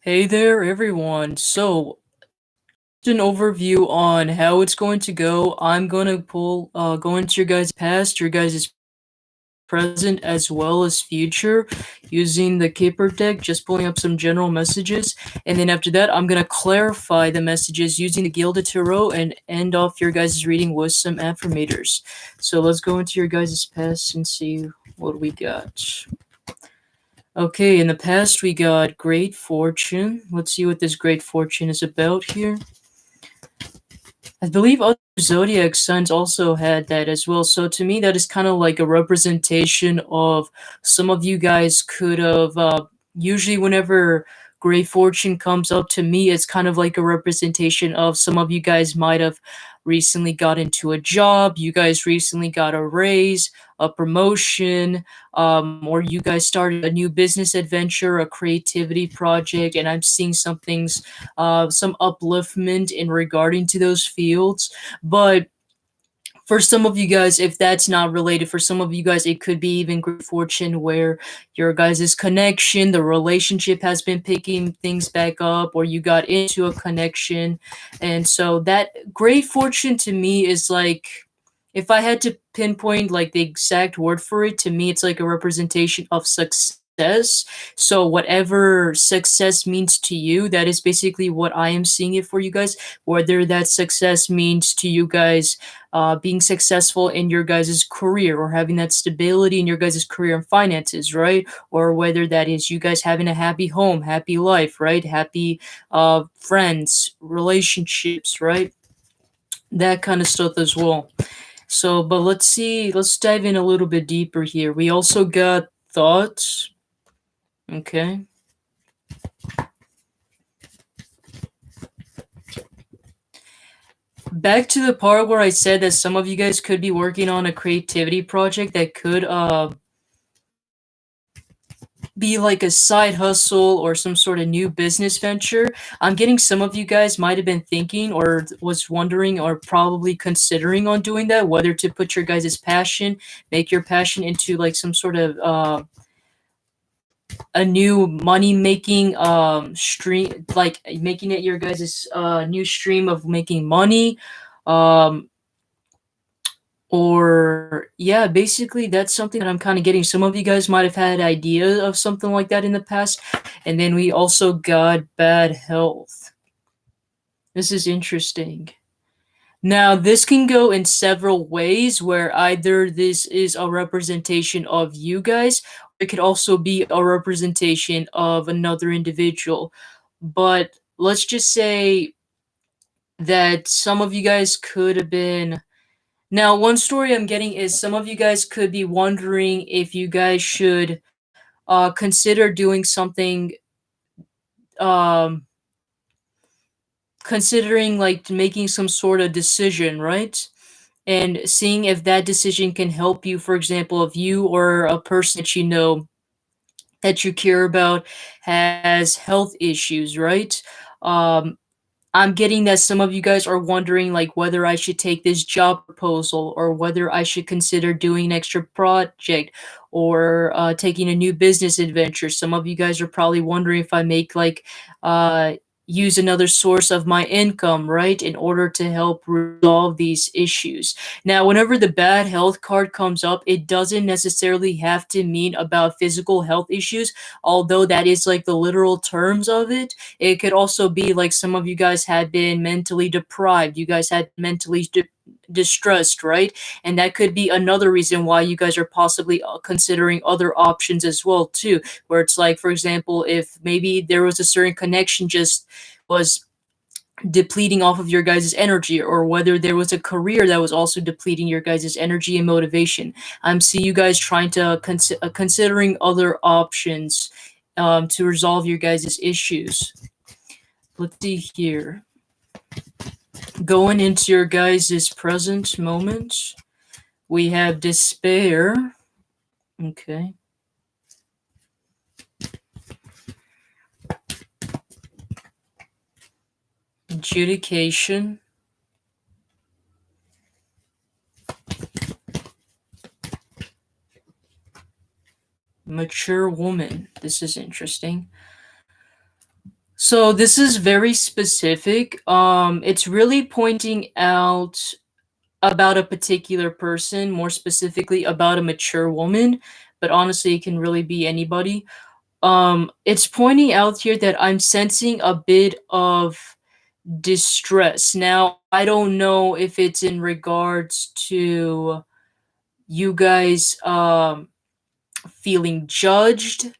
Hey there, everyone. So, just an overview on how it's going to go. I'm going to go into your guys' past, your guys' present, as well as future, using the Caper deck, just pulling up some general messages. And then after that, I'm going to clarify the messages using the Gilded Tarot and end off your guys' reading with some affirmators. So, let's go into your guys' past and see what we got. Okay, in the past we got great fortune. Let's see what this great fortune is about here. I believe other zodiac signs also had that as well. So to me, that is kind of like a representation of some of you guys could have. Usually, whenever great fortune comes up to me, it's kind of like a representation of some of you guys might have recently got into a job. You guys recently got a raise, a promotion, or you guys started a new business adventure, a creativity project, and I'm seeing some upliftment in regarding to those fields. But for some of you guys, if that's not related, for some of you guys, it could be even good fortune where your guys' connection, the relationship has been picking things back up, or you got into a connection. And so that great fortune to me is like, if I had to pinpoint like the exact word for it, to me, it's like a representation of success. So whatever success means to you, that is basically what I am seeing it for you guys. Whether that success means to you guys being successful in your guys' career, or having that stability in your guys' career and finances, right? Or whether that is you guys having a happy home, happy life, right? Happy friends, relationships, right? That kind of stuff as well. So, but let's see, let's dive in a little bit deeper here. We also got thoughts. Okay. Back to the part where I said that some of you guys could be working on a creativity project that could be like a side hustle or some sort of new business venture. I'm getting some of you guys might have been thinking or was wondering or probably considering on doing that, whether to put your guys' passion, make your passion into like some sort of a new money making stream, like making it your guys' new stream of making money. Um or yeah, basically that's something that I'm kind of getting. Some of you guys might have had idea of something like that in the past. And then we also got bad health. This is interesting. Now, this can go in several ways where either this is a representation of you guys, or it could also be a representation of another individual. But let's just say that some of you guys could have been. Now, one story I'm getting is some of you guys could be wondering if you guys should consider doing something, um, considering like making some sort of decision, right? And seeing if that decision can help you. For example, if you or a person that you know that you care about has health issues, right? Um, I'm getting that some of you guys are wondering like whether I should take this job proposal, or whether I should consider doing an extra project, or taking a new business adventure. Some of you guys are probably wondering if I make like uh, use another source of my income, right, in order to help resolve these issues. Now, whenever the bad health card comes up, it doesn't necessarily have to mean about physical health issues, although that is like the literal terms of it. It could also be like some of you guys had been mentally deprived. You guys had mentally distressed, right? And that could be another reason why you guys are possibly considering other options as well too. Where it's like, for example, if maybe there was a certain connection just was depleting off of your guys' energy, or whether there was a career that was also depleting your guys' energy and motivation. I'm seeing you guys trying to considering other options to resolve your guys' issues. Let's see here. Going into your guys' present moment, we have despair. Okay. Adjudication. Mature woman. This is interesting. So this is very specific. It's really pointing out about a particular person, more specifically about a mature woman, but honestly, it can really be anybody. It's pointing out here that I'm sensing a bit of distress. Now, I don't know if it's in regards to you guys feeling judged.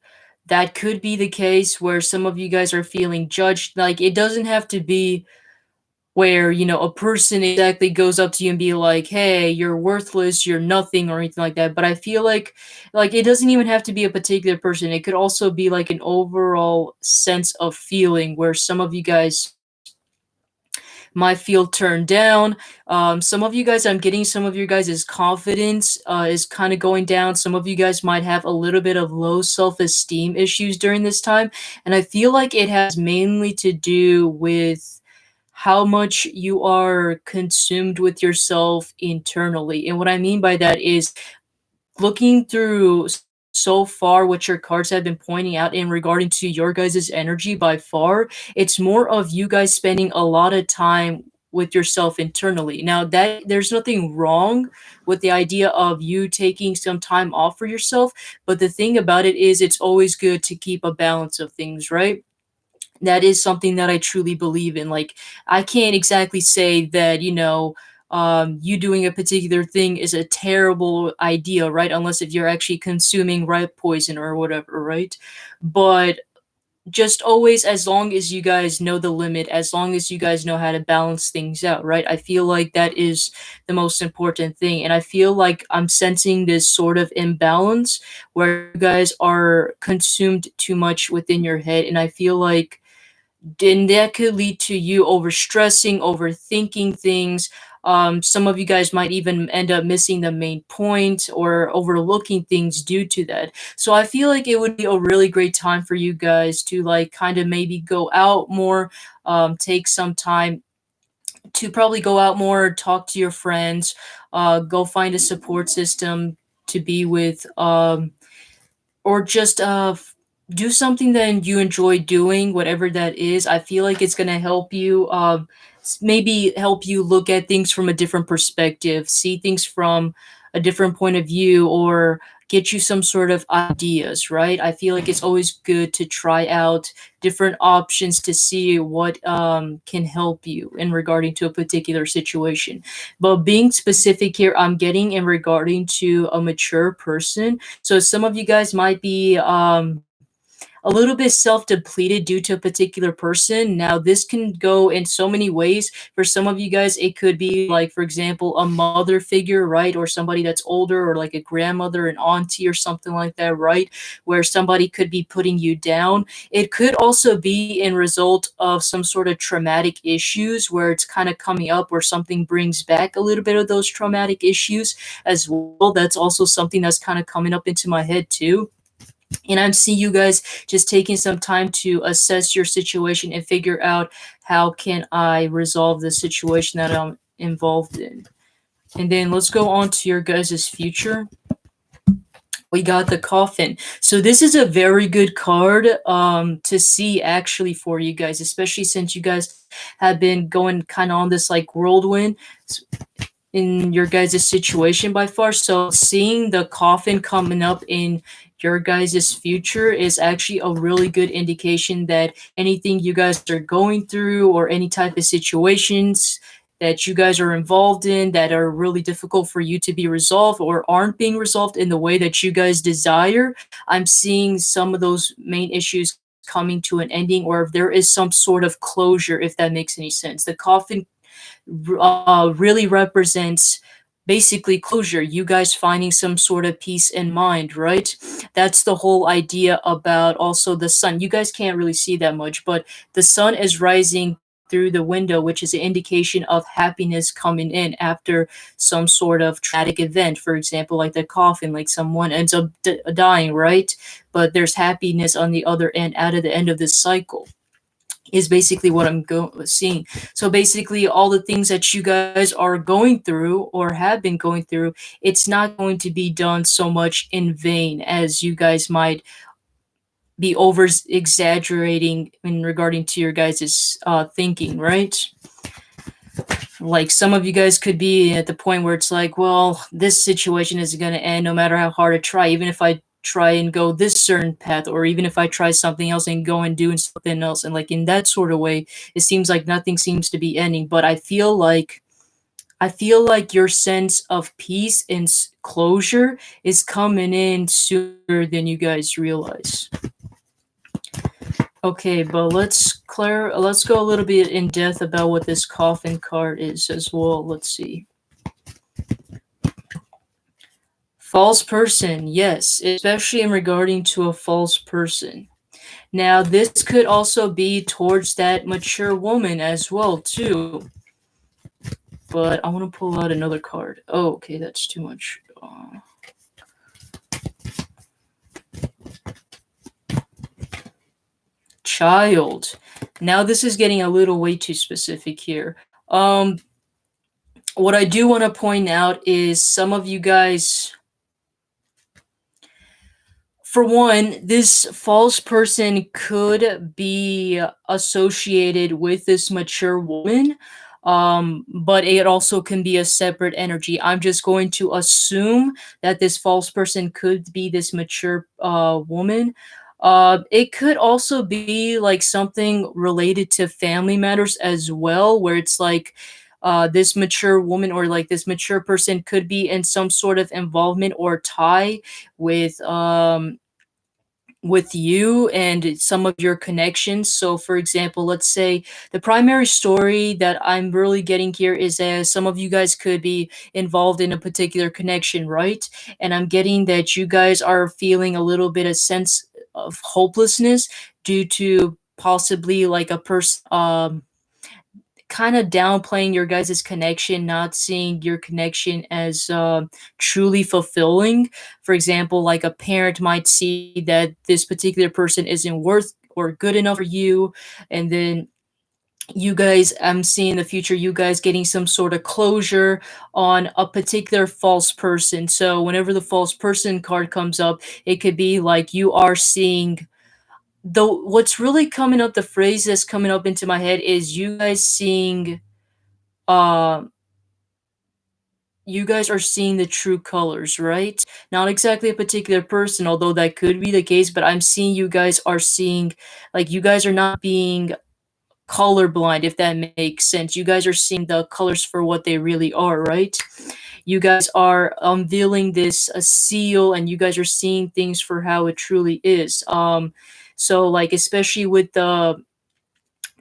That could be the case where some of you guys are feeling judged. Like, it doesn't have to be where, a person exactly goes up to you and be like, "Hey, you're worthless, you're nothing," or anything like that. But I feel like it doesn't even have to be a particular person. It could also be like an overall sense of feeling where some of you guys might feel turned down. Some of you guys, I'm getting some of your guys' confidence is kind of going down. Some of you guys might have a little bit of low self-esteem issues during this time. And I feel like it has mainly to do with how much you are consumed with yourself internally. And what I mean by that is looking through so far what your cards have been pointing out in regarding to your guys' energy by far, it's more of you guys spending a lot of time with yourself internally. Now that there's nothing wrong with the idea of you taking some time off for yourself, but the thing about it is it's always good to keep a balance of things, right? That is something that I truly believe in. Like, I can't exactly say that, you doing a particular thing is a terrible idea, right? Unless if you're actually consuming rat poison or whatever, right? But just always, as long as you guys know the limit, as long as you guys know how to balance things out, right? I feel like that is the most important thing. And I feel like I'm sensing this sort of imbalance where you guys are consumed too much within your head. And I feel like then that could lead to you overstressing, overthinking things. Some of you guys might even end up missing the main point or overlooking things due to that. So I feel like it would be a really great time for you guys to like kind of maybe go out more, take some time to probably go out more, talk to your friends, go find a support system to be with. Or just do something that you enjoy doing, whatever that is. I feel like it's gonna help you, maybe help you look at things from a different perspective, see things from a different point of view, or get you some sort of ideas, right? I feel like it's always good to try out different options to see what can help you in regarding to a particular situation. But being specific here, I'm getting in regarding to a mature person. So some of you guys might be a little bit self-depleted due to a particular person. Now, this can go in so many ways. For some of you guys, it could be like, for example, a mother figure, right? Or somebody that's older, or like a grandmother, an auntie, or something like that, right? Where somebody could be putting you down. It could also be in result of some sort of traumatic issues where it's kind of coming up, where something brings back a little bit of those traumatic issues as well. That's also something that's kind of coming up into my head too. And I'm seeing you guys just taking some time to assess your situation and figure out how can I resolve the situation that I'm involved in. And then let's go on to your guys' future. We got the coffin. So this is a very good card to see actually for you guys, especially since you guys have been going kind of on this like whirlwind in your guys' situation by far. So seeing the coffin coming up in your guys' future is actually a really good indication that anything you guys are going through or any type of situations that you guys are involved in that are really difficult for you to be resolved or aren't being resolved in the way that you guys desire, I'm seeing some of those main issues coming to an ending, or if there is some sort of closure, if that makes any sense. The coffin really represents basically closure, you guys finding some sort of peace in mind, right? That's the whole idea about also the sun. You guys can't really see that much, but the sun is rising through the window, which is an indication of happiness coming in after some sort of traumatic event. For example, like the coffin, like someone ends up dying, right? But there's happiness on the other end, out of the end of this cycle is basically what I'm seeing. So basically, all the things that you guys are going through or have been going through, it's not going to be done so much in vain as you guys might be over exaggerating in regarding to your guys' thinking, right? Like some of you guys could be at the point where it's like, well, this situation isn't going to end no matter how hard I try, even if I try and go this certain path, or even if I try something else and go and doing something else. And like in that sort of way, it seems like nothing seems to be ending. But I feel like your sense of peace and closure is coming in sooner than you guys realize. Okay, but let's go a little bit in depth about what this coffin card is as well. Let's see. False person, yes, especially in regarding to a false person. Now, this could also be towards that mature woman as well, too. But I want to pull out another card. Oh, okay, that's too much. Child. Now this is getting a little way too specific here. What I do want to point out is some of you guys, for one, this false person could be associated with this mature woman, but it also can be a separate energy. I'm just going to assume that this false person could be this mature woman. It could also be like something related to family matters as well, where it's like this mature woman or like this mature person could be in some sort of involvement or tie with you and some of your connections. So, for example, let's say the primary story that I'm really getting here is that some of you guys could be involved in a particular connection, right? And I'm getting that you guys are feeling a little bit of sense of hopelessness due to possibly like a person kind of downplaying your guys' connection, not seeing your connection as truly fulfilling. For example, like a parent might see that this particular person isn't worth or good enough for you, and then you guys, I'm seeing in the future, you guys getting some sort of closure on a particular false person. So whenever the false person card comes up, it could be like you are seeing, though what's really coming up, the phrase that's coming up into my head is uh you guys are seeing the true colors, right? Not exactly a particular person, although that could be the case, but I'm seeing you guys are seeing, like, you guys are not being colorblind, if that makes sense. You guys are seeing the colors for what they really are, right? You guys are unveiling this seal, and you guys are seeing things for how it truly is. So like especially with the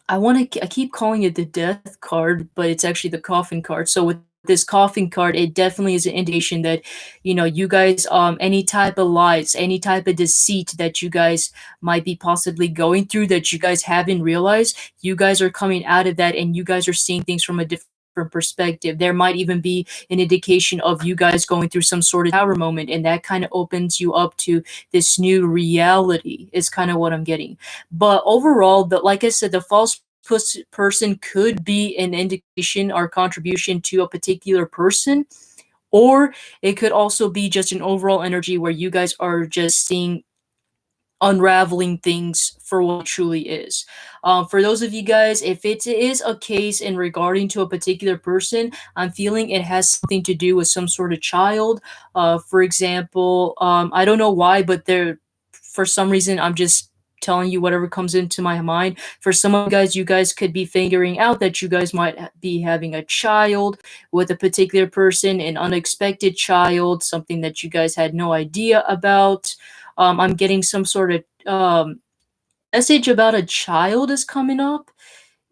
I keep calling it the death card, but it's actually the coffin card. So with this coffin card, it definitely is an indication that, you guys, any type of lies, any type of deceit that you guys might be possibly going through that you guys haven't realized, you guys are coming out of that and you guys are seeing things from a different perspective. There might even be an indication of you guys going through some sort of tower moment, and that kind of opens you up to this new reality, is kind of what I'm getting. But overall, like I said, the false person could be an indication or contribution to a particular person, or it could also be just an overall energy where you guys are just seeing unraveling things for what it truly is. For those of you guys, if it is a case in regarding to a particular person, I'm feeling it has something to do with some sort of child. For example, I don't know why, but for some reason, I'm just telling you whatever comes into my mind. For some of you guys could be figuring out that you guys might be having a child with a particular person, an unexpected child, something that you guys had no idea about. I'm getting some sort of message about a child is coming up,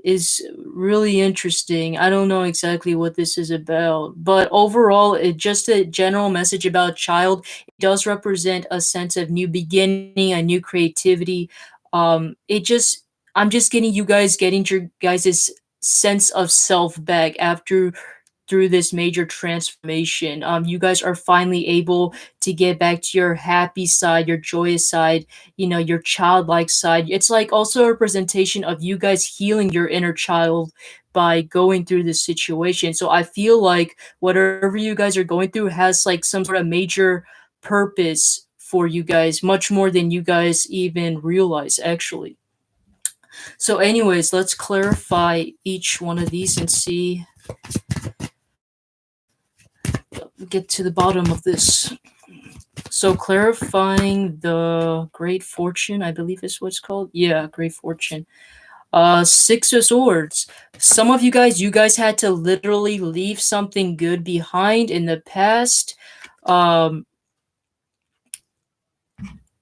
is really interesting. I don't know exactly what this is about, but overall, it just a general message about child. It does represent a sense of new beginning, a new creativity. It just I'm just getting your guys' sense of self back after through this major transformation. You guys are finally able to get back to your happy side, your joyous side, your childlike side. It's like also a representation of you guys healing your inner child by going through this situation. So I feel like whatever you guys are going through has like some sort of major purpose for you guys, much more than you guys even realize, actually. So, anyways, let's clarify each one of these and see, get to the bottom of this. So, clarifying the Great Fortune, I believe is what it's called. Yeah, Great Fortune. Six of Swords. Some of you guys had to literally leave something good behind in the past. Um,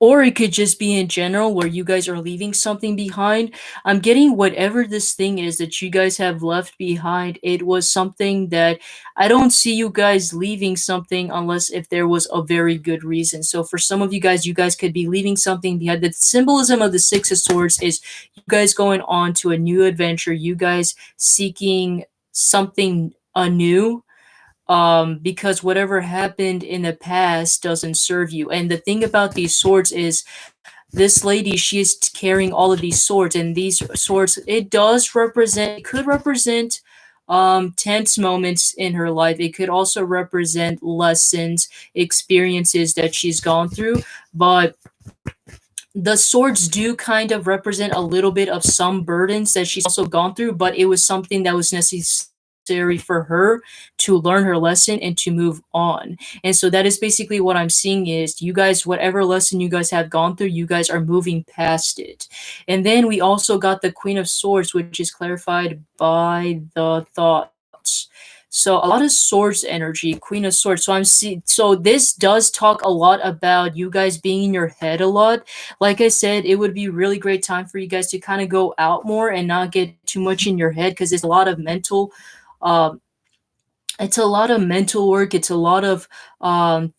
or it could just be in general where you guys are leaving something behind. I'm getting whatever this thing is that you guys have left behind. It was something that I don't see you guys leaving something unless if there was a very good reason. So for some of you guys could be leaving something behind. The symbolism of the Six of Swords is you guys going on to a new adventure, you guys seeking something anew, because whatever happened in the past doesn't serve you. And the thing about these swords is this lady, she is carrying all of these swords, and these swords, it does represent, it could represent tense moments in her life. It could also represent lessons, experiences that she's gone through. But the swords do kind of represent a little bit of some burdens that she's also gone through, but it was something that was necessary for her to learn her lesson and to move on. And so that is basically what I'm seeing is you guys, whatever lesson you guys have gone through, you guys are moving past it. And then we also got the Queen of Swords, which is clarified by the thoughts. So a lot of swords energy, Queen of Swords. So I'm see. So this does talk a lot about you guys being in your head a lot. Like I said, it would be a really great time for you guys to kind of go out more and not get too much in your head, because it's a lot of mental, um, it's a lot of mental work. It's a lot of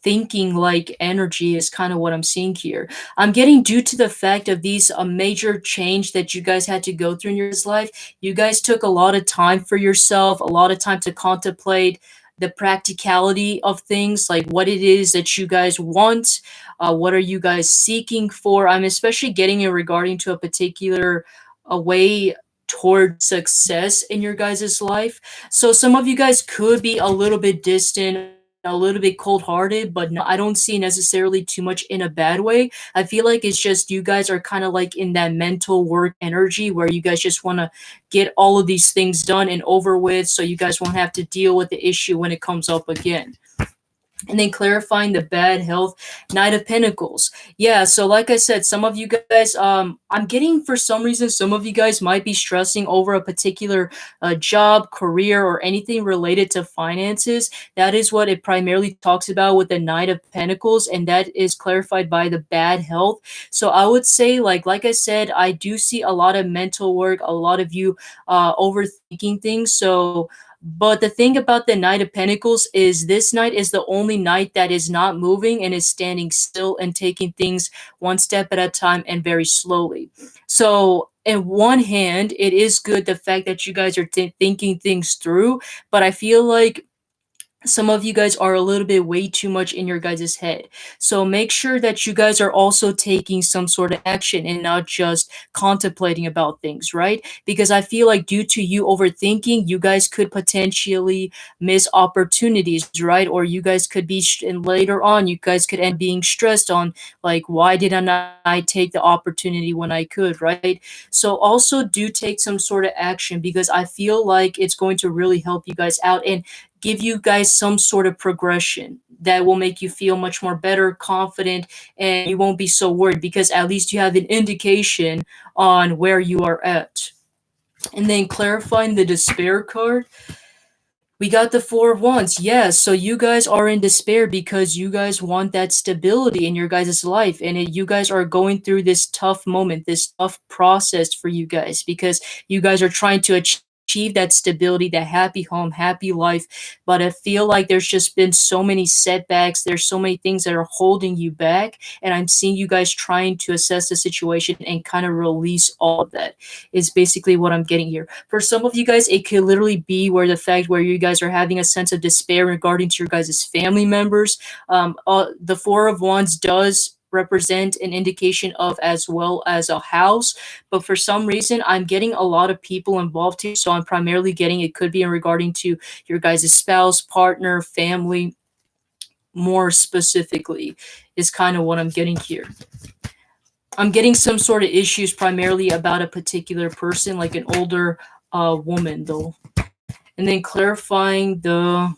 thinking like energy is kind of what I'm seeing here. I'm getting due to the fact of these a major change that you guys had to go through in your life. You guys took a lot of time for yourself, a lot of time to contemplate the practicality of things, like what it is that you guys want, what are you guys seeking for. I'm especially getting it regarding to a particular a way toward success in your guys' life. So some of you guys could be a little bit distant, a little bit cold-hearted, but no, I don't see necessarily too much in a bad way. I feel like it's just you guys are kind of like in that mental work energy where you guys just want to get all of these things done and over with so you guys won't have to deal with the issue when it comes up again. And then clarifying the bad health, Knight of Pentacles. Yeah, so like I said, some of you guys, I'm getting for some reason, some of you guys might be stressing over a particular job, career, or anything related to finances. That is what it primarily talks about with the Knight of Pentacles, and that is clarified by the bad health. So I would say, like I said, I do see a lot of mental work, a lot of you overthinking things. So but the thing about the Knight of Pentacles is this knight is the only knight that is not moving and is standing still and taking things one step at a time and very slowly. So, in one hand, it is good the fact that you guys are thinking things through, but I feel like some of you guys are a little bit way too much in your guys' head. So make sure that you guys are also taking some sort of action and not just contemplating about things, right? Because I feel like due to you overthinking, you guys could potentially miss opportunities, right? Or you guys could be, and later on, you guys could end being stressed on, like, why didn't I take the opportunity when I could, right? So also do take some sort of action because I feel like it's going to really help you guys out. And give you guys some sort of progression that will make you feel much more better, confident, and you won't be so worried because at least you have an indication on where you are at. And then clarifying the despair card, we got the Four of Wands. Yes, so you guys are in despair because you guys want that stability in your guys' life. And you guys are going through this tough moment, this tough process for you guys because you guys are trying to achieve that stability, that happy home, happy life. But I feel like there's just been so many setbacks. There's so many things that are holding you back. And I'm seeing you guys trying to assess the situation and kind of release all of that is basically what I'm getting here. For some of you guys, it could literally be where the fact where you guys are having a sense of despair regarding to your guys' family members. The Four of Wands does represent an indication of as well as a house, but for some reason I'm getting a lot of people involved here, so I'm primarily getting it could be in regarding to your guys' spouse, partner, family, more specifically, is kind of what I'm getting here. I'm getting some sort of issues primarily about a particular person, like an older woman, though. And then clarifying the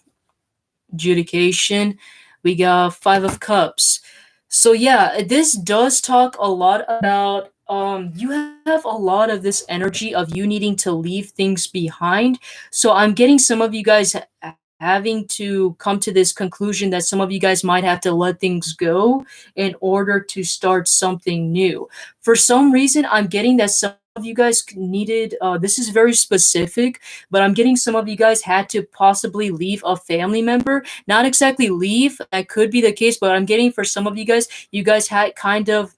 adjudication, we got Five of Cups. So yeah, this does talk a lot about you have a lot of this energy of you needing to leave things behind. So I'm getting some of you guys having to come to this conclusion that some of you guys might have to let things go in order to start something new. For some reason, I'm getting that some of you guys needed this is very specific, but I'm getting some of you guys had to possibly leave a family member. Not exactly leave, that could be the case, but I'm getting for some of you guys had kind of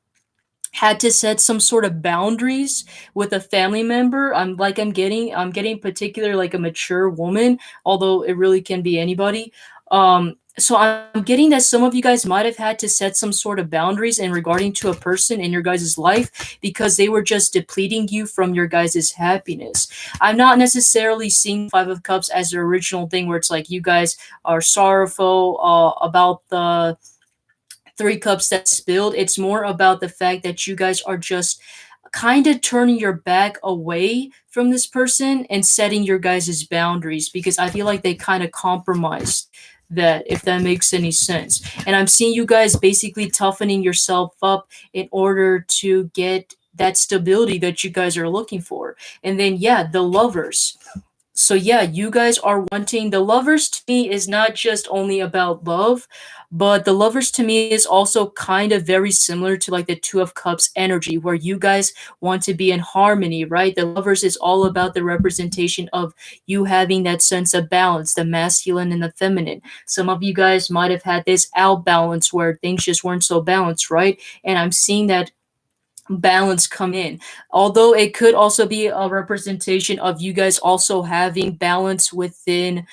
had to set some sort of boundaries with a family member. I'm getting particular like a mature woman, although it really can be anybody. So I'm getting that some of you guys might have had to set some sort of boundaries in regarding to a person in your guys' life because they were just depleting you from your guys' happiness. I'm not necessarily seeing Five of Cups as the original thing where it's like you guys are sorrowful about the Three Cups that spilled. It's more about the fact that you guys are just kind of turning your back away from this person and setting your guys' boundaries because I feel like they kind of compromised that, if that makes any sense. And I'm seeing you guys basically toughening yourself up in order to get that stability that you guys are looking for. And then, yeah, the lovers. So yeah, you guys are wanting the lovers to me is not just only about love, but the lovers to me is also kind of very similar to like the Two of Cups energy, where you guys want to be in harmony, right? The lovers is all about the representation of you having that sense of balance, the masculine and the feminine. Some of you guys might have had this out balance where things just weren't so balanced, right? And I'm seeing that balance come in. Although it could also be a representation of you guys also having balance within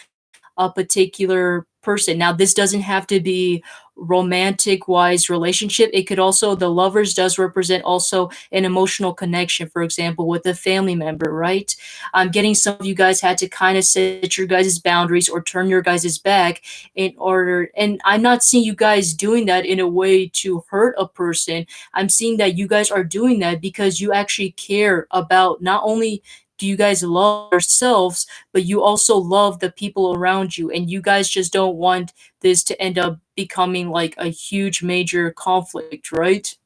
a particular person. Now, this doesn't have to be romantic wise relationship. It could also, the lovers does represent also an emotional connection, for example, with a family member, right? I'm getting some of you guys had to kind of set your guys' boundaries or turn your guys' back in order. And I'm not seeing you guys doing that in a way to hurt a person. I'm seeing that you guys are doing that because you actually care about not only do you guys love yourselves, but you also love the people around you. And you guys just don't want this to end up becoming like a huge major conflict, right?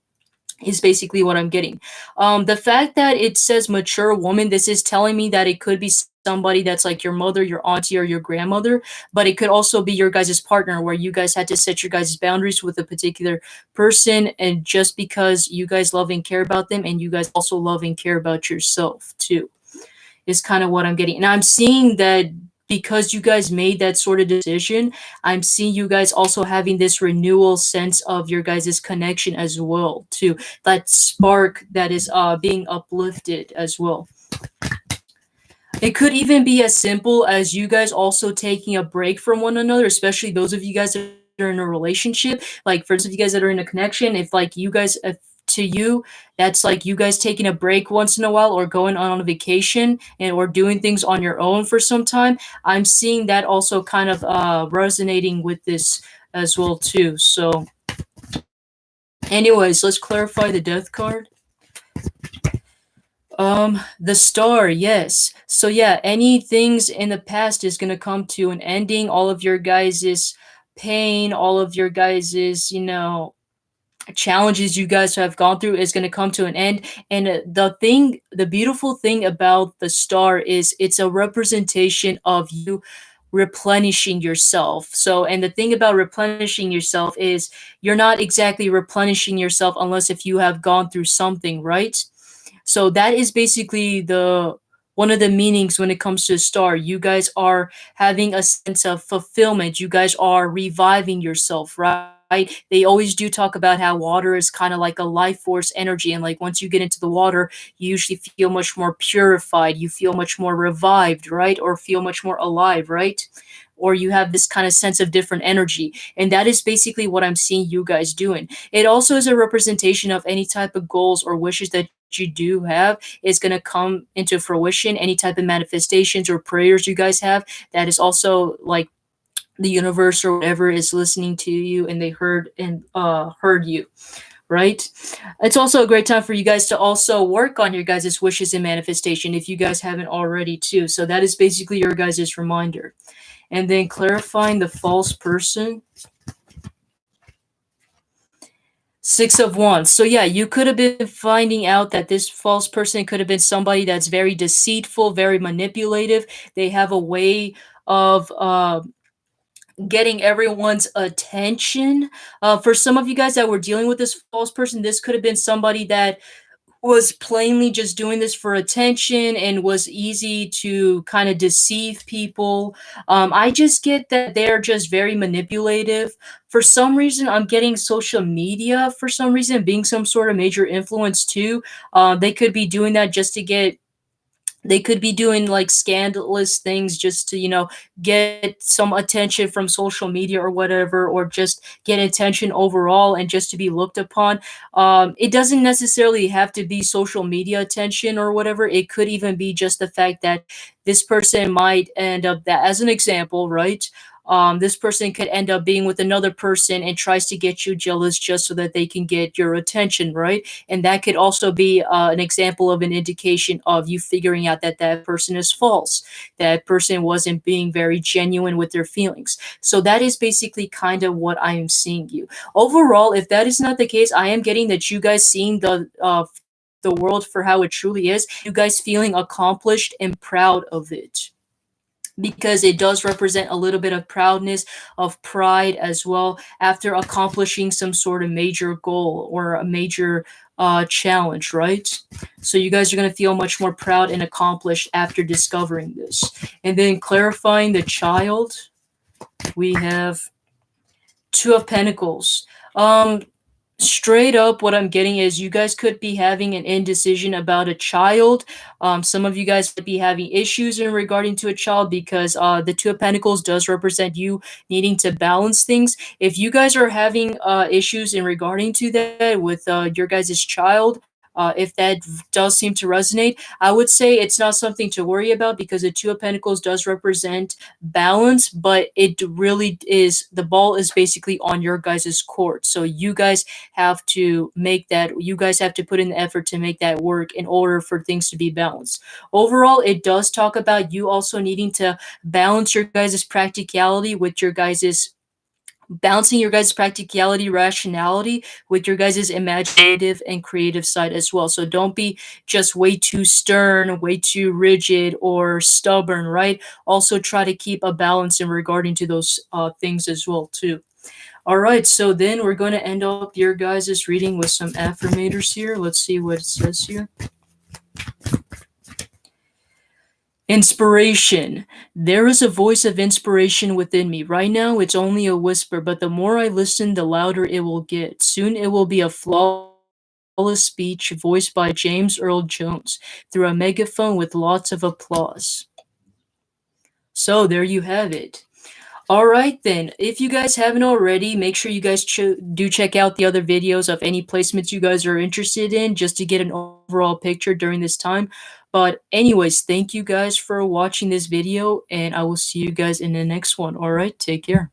Is basically what I'm getting. The fact that it says mature woman, this is telling me that it could be somebody that's like your mother, your auntie, or your grandmother, but it could also be your guys' partner where you guys had to set your guys' boundaries with a particular person. And just because you guys love and care about them, and you guys also love and care about yourself too, is kind of what I'm getting. And I'm seeing that because you guys made that sort of decision, I'm seeing you guys also having this renewal sense of your guys' connection as well, too. That spark that is being uplifted as well. It could even be as simple as you guys also taking a break from one another, especially those of you guys that are in a relationship. Like for those of you guys that are in a connection, if like you guys, if to you, that's like you guys taking a break once in a while or going on a vacation and or doing things on your own for some time. I'm seeing that also kind of resonating with this as well too. So anyways, let's clarify the death card. The star, yes. So yeah, any things in the past is gonna come to an ending. All of your guys' pain, all of your guys' challenges you guys have gone through is going to come to an end. And the beautiful thing about the star is it's a representation of you replenishing yourself. So, and the thing about replenishing yourself is you're not exactly replenishing yourself unless if you have gone through something, right? So that is basically the one of the meanings when it comes to a star. You guys are having a sense of fulfillment. You guys are reviving yourself, right? They always do talk about how water is kind of like a life force energy. And like once you get into the water, you usually feel much more purified. You feel much more revived, right? Or feel much more alive, right? Or you have this kind of sense of different energy. And that is basically what I'm seeing you guys doing. It also is a representation of any type of goals or wishes that you do have is going to come into fruition. Any type of manifestations or prayers you guys have, that is also like the universe or whatever is listening to you, and they heard you, right? It's also a great time for you guys to also work on your guys' wishes and manifestation if you guys haven't already too. So that is basically your guys' reminder. And then clarifying the false person. Six of Wands. So yeah, you could have been finding out that this false person could have been somebody that's very deceitful, very manipulative. They have a way of getting everyone's attention. For some of you guys that were dealing with this false person, this could have been somebody that was plainly just doing this for attention and was easy to kind of deceive people. I just get that they're just very manipulative. For some reason, I'm getting social media for some reason being some sort of major influence too. They could be doing that just to get they could be doing like scandalous things just to get some attention from social media or whatever, or just get attention overall and just to be looked upon. It doesn't necessarily have to be social media attention or whatever. It could even be just the fact that this person might end up, that as an example, right? This person could end up being with another person and tries to get you jealous just so that they can get your attention, right? And that could also be an example of an indication of you figuring out that that person is false. That person wasn't being very genuine with their feelings. So that is basically kind of what I am seeing you. Overall, if that is not the case, I am getting that you guys seeing the world for how it truly is. You guys feeling accomplished and proud of it, because it does represent a little bit of proudness, of pride as well, after accomplishing some sort of major goal or a major challenge, right? So you guys are going to feel much more proud and accomplished after discovering this. And then clarifying the child, we have Two of Pentacles. Straight up, what I'm getting is you guys could be having an indecision about a child. Some of you guys could be having issues in regarding to a child, because the Two of Pentacles does represent you needing to balance things. If you guys are having issues in regarding to that with your guys' child, if that does seem to resonate, I would say it's not something to worry about, because the Two of Pentacles does represent balance, but it really is, the ball is basically on your guys' court. So you guys have to make that, you guys have to put in the effort to make that work in order for things to be balanced. Overall, it does talk about you also needing to balance your guys' practicality with your guys' balancing your guys' practicality, rationality with your guys' imaginative and creative side as well. So don't be just way too stern, way too rigid or stubborn, right? Also try to keep a balance in regarding to those things as well too. All right, so then we're going to end up your guys' reading with some affirmators here. Let's see what it says here. Inspiration. There is a voice of inspiration within me. Right now, it's only a whisper, but the more I listen, the louder it will get. Soon it will be a flawless speech voiced by James Earl Jones through a megaphone with lots of applause. So there you have it. All right, then. If you guys haven't already, make sure you guys do check out the other videos of any placements you guys are interested in, just to get an overall picture during this time. But anyways, thank you guys for watching this video, and I will see you guys in the next one. All right, take care.